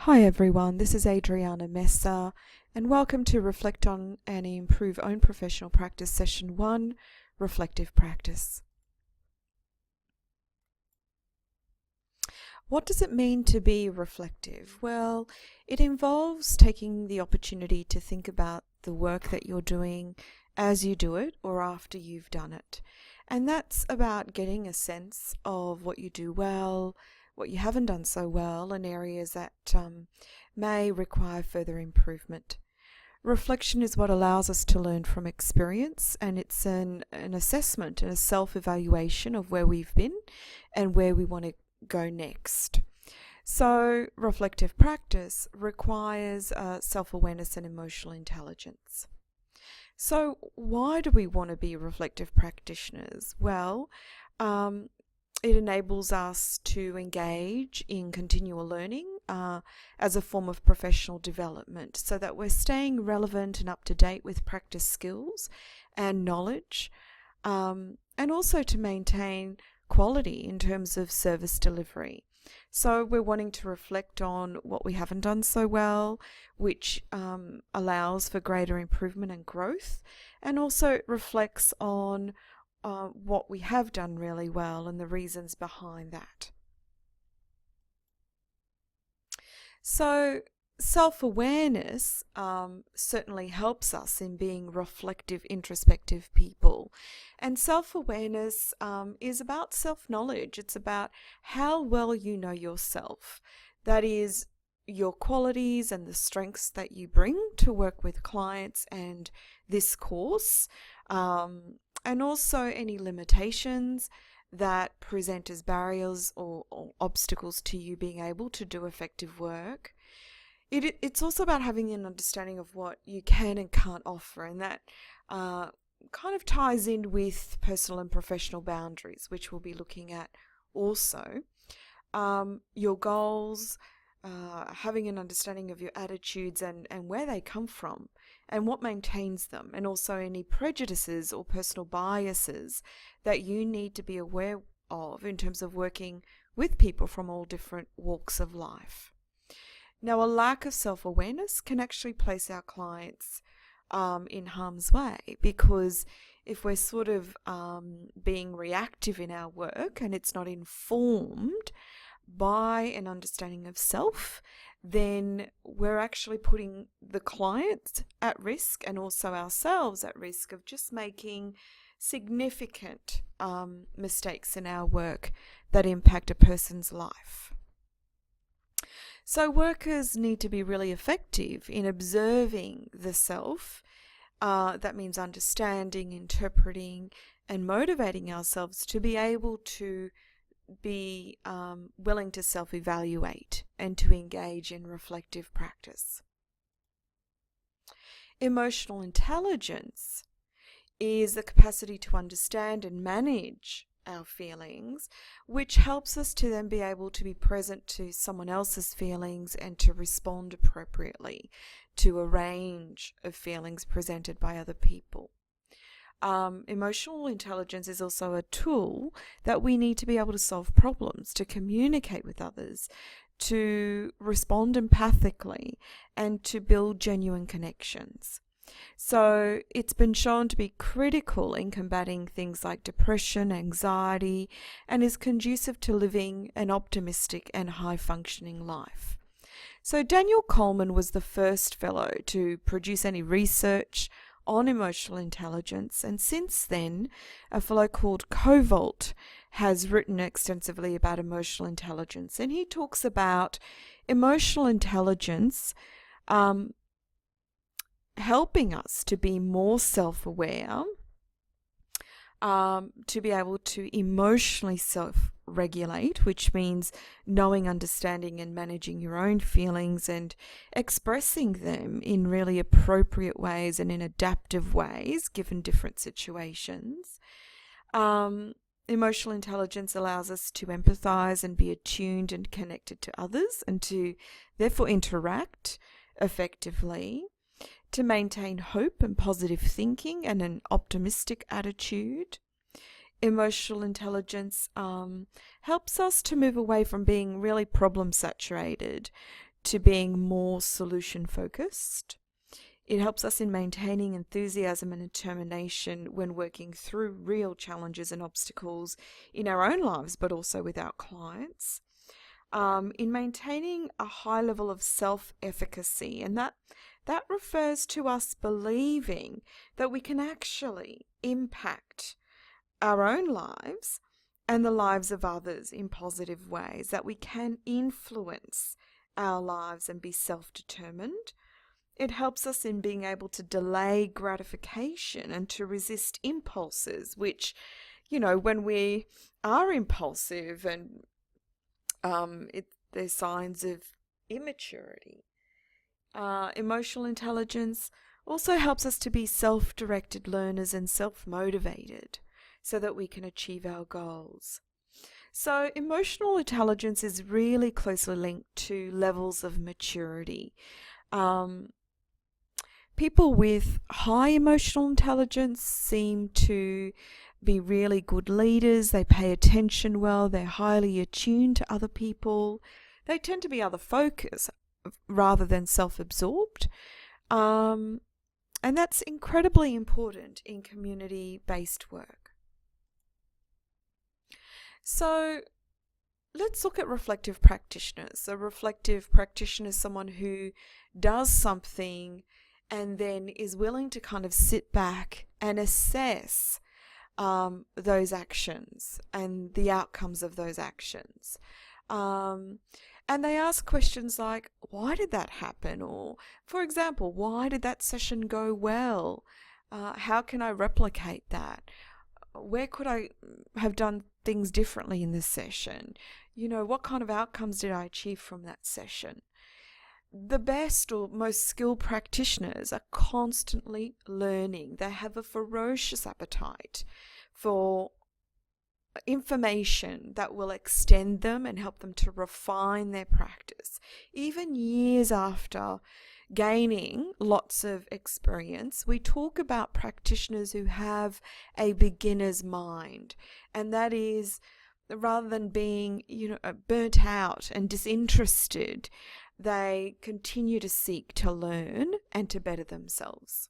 Hi everyone, this is Adriana Messa, and welcome to Reflect on and Improve Own Professional Practice Session 1, Reflective Practice. What does it mean to be reflective? Well, it involves taking the opportunity to think about the work that you're doing as you do it or after you've done it. And that's about getting a sense of what you do well, what you haven't done so well, and areas that may require further improvement. Reflection is what allows us to learn from experience, and it's an assessment and a self-evaluation of where we've been and where we want to go next. So reflective practice requires self-awareness and emotional intelligence. So why do we want to be reflective practitioners? Well, it enables us to engage in continual learning as a form of professional development so that we're staying relevant and up to date with practice skills and knowledge, and also to maintain quality in terms of service delivery. So we're wanting to reflect on what we haven't done so well, which allows for greater improvement and growth, and also reflects on what we have done really well and the reasons behind that. So self-awareness certainly helps us in being reflective, introspective people. And self-awareness is about self-knowledge. It's about how well you know yourself. That is, your qualities and the strengths that you bring to work with clients and this course, and also any limitations that present as barriers or obstacles to you being able to do effective work. It's also about having an understanding of what you can and can't offer, and that kind of ties in with personal and professional boundaries, which we'll be looking at also. Your goals, having an understanding of your attitudes and where they come from and what maintains them, and also any prejudices or personal biases that you need to be aware of in terms of working with people from all different walks of life. Now, a lack of self-awareness can actually place our clients in harm's way, because if we're sort of being reactive in our work and it's not informed by an understanding of self, then we're actually putting the client at risk and also ourselves at risk of just making significant mistakes in our work that impact a person's life. So workers need to be really effective in observing the self. That means understanding, interpreting, and motivating ourselves to be able to be willing to self-evaluate and to engage in reflective practice. Emotional intelligence is the capacity to understand and manage our feelings, which helps us to then be able to be present to someone else's feelings and to respond appropriately to a range of feelings presented by other people. Emotional intelligence is also a tool that we need to be able to solve problems, to communicate with others, to respond empathically, and to build genuine connections. So it's been shown to be critical in combating things like depression, anxiety, and is conducive to living an optimistic and high-functioning life. So Daniel Coleman was the first fellow to produce any research on emotional intelligence, and since then a fellow called Kovolt has written extensively about emotional intelligence, and he talks about emotional intelligence helping us to be more self-aware, to be able to emotionally self-regulate, which means knowing, understanding, and managing your own feelings and expressing them in really appropriate ways and in adaptive ways given different situations. Emotional intelligence allows us to empathize and be attuned and connected to others, and to therefore interact effectively, to maintain hope and positive thinking and an optimistic attitude. Emotional intelligence helps us to move away from being really problem saturated to being more solution focused. It helps us in maintaining enthusiasm and determination when working through real challenges and obstacles in our own lives, but also with our clients. In maintaining a high level of self-efficacy, and that refers to us believing that we can actually impact our own lives and the lives of others in positive ways, that we can influence our lives and be self-determined. It helps us in being able to delay gratification and to resist impulses, which, when we are impulsive and there's signs of immaturity. Emotional intelligence also helps us to be self-directed learners and self-motivated so that we can achieve our goals. So emotional intelligence is really closely linked to levels of maturity. People with high emotional intelligence seem to be really good leaders. They pay attention well. They're highly attuned to other people. They tend to be other focused rather than self-absorbed. And that's incredibly important in community-based work. So let's look at reflective practitioners. A reflective practitioner is someone who does something and then is willing to kind of sit back and assess those actions and the outcomes of those actions. And they ask questions like, why did that happen? Or, for example, why did that session go well? How can I replicate that? Where could I have done things differently in this session? What kind of outcomes did I achieve from that session? The best or most skilled practitioners are constantly learning. They have a ferocious appetite for information that will extend them and help them to refine their practice. Even years after gaining lots of experience, we talk about practitioners who have a beginner's mind, and that is, rather than being burnt out and disinterested, they continue to seek to learn and to better themselves.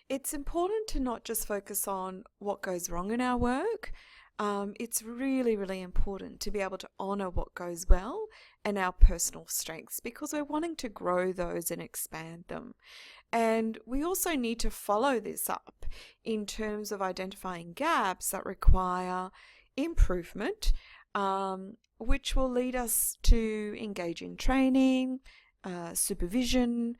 It's important to not just focus on what goes wrong in our work. It's really, really important to be able to honour what goes well and our personal strengths, because we're wanting to grow those and expand them. And we also need to follow this up in terms of identifying gaps that require improvement, which will lead us to engage in training, supervision,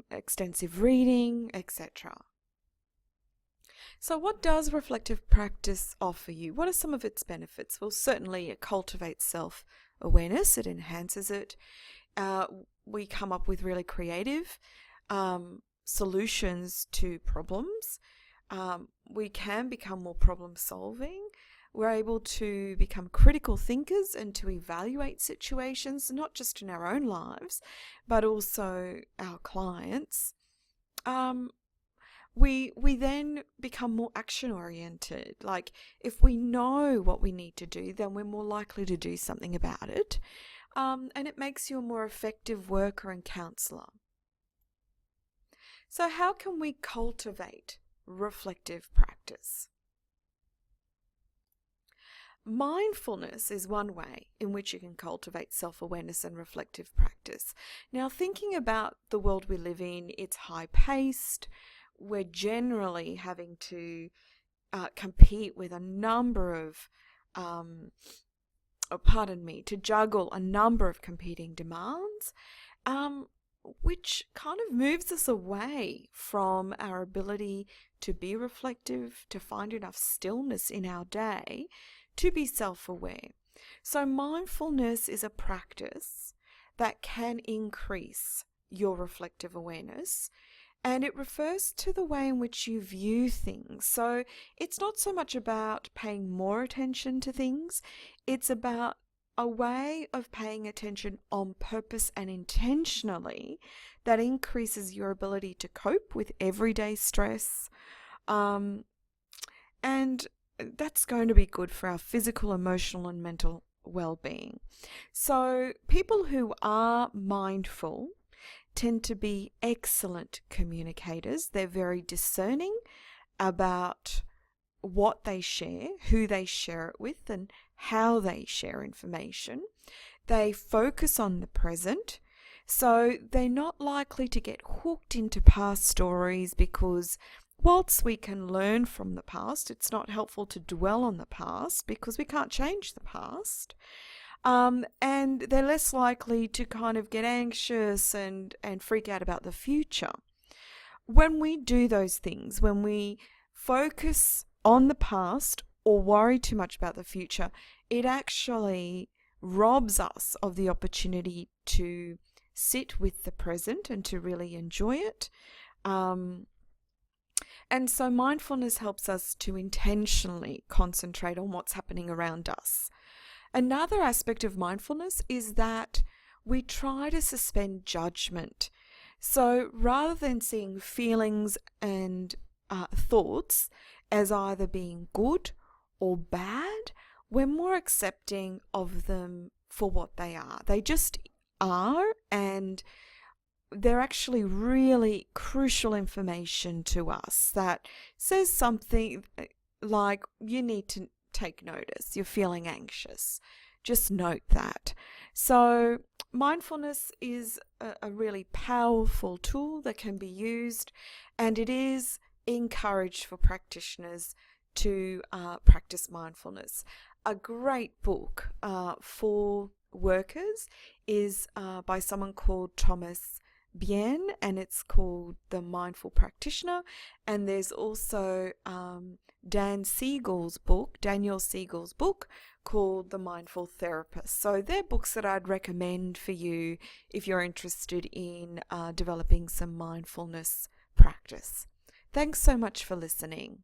extensive reading, etc. So what does reflective practice offer you? What are some of its benefits? Well, certainly it cultivates self-awareness, it enhances it. We come up with really creative solutions to problems. We can become more problem-solving. We're able to become critical thinkers and to evaluate situations, not just in our own lives, but also our clients. We then become more action-oriented. Like, if we know what we need to do, then we're more likely to do something about it. And it makes you a more effective worker and counsellor. So how can we cultivate reflective practice? Mindfulness is one way in which you can cultivate self-awareness and reflective practice. Now, thinking about the world we live in, it's high-paced. We're generally having to compete with a number of, to juggle a number of competing demands, which kind of moves us away from our ability to be reflective, to find enough stillness in our day, to be self-aware. So mindfulness is a practice that can increase your reflective awareness, and it refers to the way in which you view things. So it's not so much about paying more attention to things, it's about a way of paying attention on purpose and intentionally that increases your ability to cope with everyday stress, and that's going to be good for our physical, emotional, and mental well-being. So people who are mindful tend to be excellent communicators. They're very discerning about what they share, who they share it with, and how they share information. They focus on the present, so they're not likely to get hooked into past stories because whilst we can learn from the past, it's not helpful to dwell on the past because we can't change the past. And they're less likely to kind of get anxious and freak out about the future. When we do those things, when we focus on the past or worry too much about the future, it actually robs us of the opportunity to sit with the present and to really enjoy it. And so mindfulness helps us to intentionally concentrate on what's happening around us. Another aspect of mindfulness is that we try to suspend judgment. So rather than seeing feelings and thoughts as either being good or bad, we're more accepting of them for what they are. They just are, and they're actually really crucial information to us that says something like, you need to take notice, you're feeling anxious. Just note that. So mindfulness is a really powerful tool that can be used, and it is encouraged for practitioners to practice mindfulness. A great book for workers is by someone called Thomas Bien, and it's called The Mindful Practitioner. And there's also Daniel Siegel's book called The Mindful Therapist. So they're books that I'd recommend for you if you're interested in developing some mindfulness practice. Thanks so much for listening.